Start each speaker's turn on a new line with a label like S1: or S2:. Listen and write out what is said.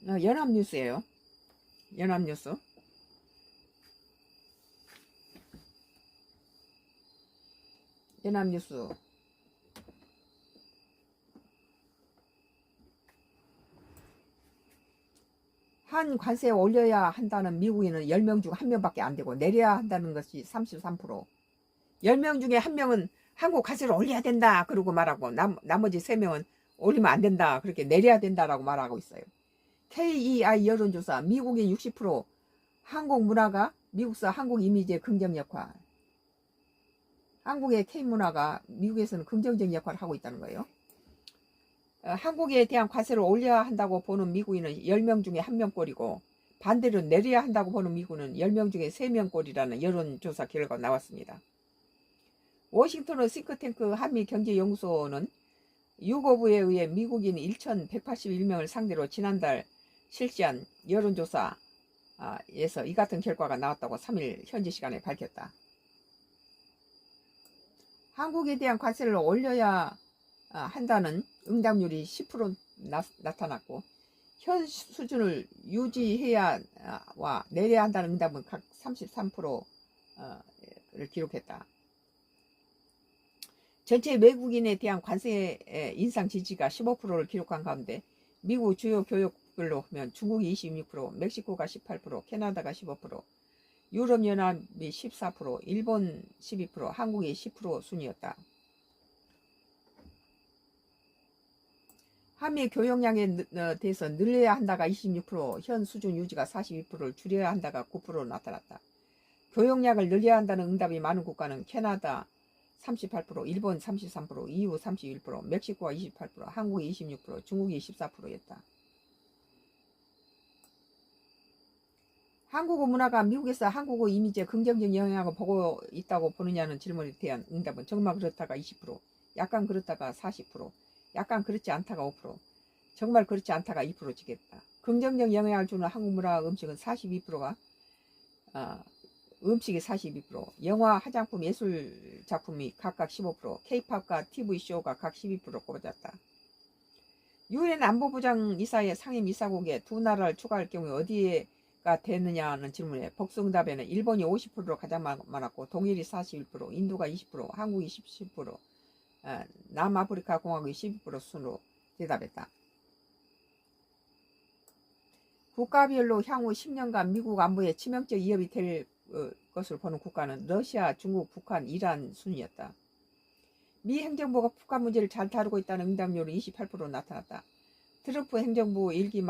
S1: 연합뉴스예요. 연합뉴스. 연합뉴스. 한 관세에 올려야 한다는 미국인은 10명 중 1명밖에 안 되고 내려야 한다는 것이 33%. 10명 중에 1명은 한국 관세를 올려야 된다 그러고 말하고 나머지 3명은 올리면 안 된다 그렇게 내려야 된다라고 말하고 있어요. KEI 여론조사 미국의 60% 한국 문화가 미국서 한국 이미지의 긍정 역할. 한국의 K문화가 미국에서는 긍정적 역할을 하고 있다는 거예요. 한국에 대한 관세를 올려야 한다고 보는 미국인은 10명 중에 1명꼴이고 반대로 내려야 한다고 보는 미국인은 10명 중에 3명꼴이라는 여론조사 결과가 나왔습니다. 워싱턴의 싱크탱크 한미경제연구소는 유고부에 의해 미국인 1,181명을 상대로 지난달 실시한 여론조사에서 이 같은 결과가 나왔다고 3일 현지 시간에 밝혔다. 한국에 대한 관세를 올려야 한다는 응답률이 10% 나타났고 현 수준을 유지해야와 내려야 한다는 응답은 각 33%를 기록했다. 전체 외국인에 대한 관세 인상 지지가 15%를 기록한 가운데 미국 주요 교역별로 보면 중국이 26%, 멕시코가 18%, 캐나다가 15%, 유럽연합이 14%, 일본 12%, 한국이 10% 순이었다. 한미 교역량에 대해서 늘려야 한다가 26%, 현 수준 유지가 42%를 줄여야 한다가 9%로 나타났다. 교역량을 늘려야 한다는 응답이 많은 국가는 캐나다 38%, 일본 33%, EU 31%, 멕시코가 28%, 한국이 26%, 중국이 14%였다. 한국어 문화가 미국에서 한국어 이미지에 긍정적 영향을 보고 있다고 보느냐는 질문에 대한 응답은 정말 그렇다가 20%, 약간 그렇다가 40%, 약간 그렇지 않다가 5%, 정말 그렇지 않다가 2% 지겠다. 긍정적 영향을 주는 한국 문화 음식은 42%가 음식이 42%, 영화, 화장품, 예술 작품이 각각 15%, K-팝과 TV쇼가 각 12% 꼽았다. 유엔 안보부장 이사의 상임 이사국에 두 나라를 추가할 경우에 어디가 되느냐는 질문에 복수응답에는 일본이 50%로 가장 많았고 동일이 41%, 인도가 20%, 한국이 17%, 남아프리카 공화국이 12% 순으로 대답했다. 국가별로 향후 10년간 미국 안보에 치명적 위협이 될 것을 보는 국가는 러시아, 중국, 북한, 이란 순이었다. 미 행정부가 북한 문제를 잘 다루고 있다는 응답률은 28% 나타났다. 트럼프 행정부 일기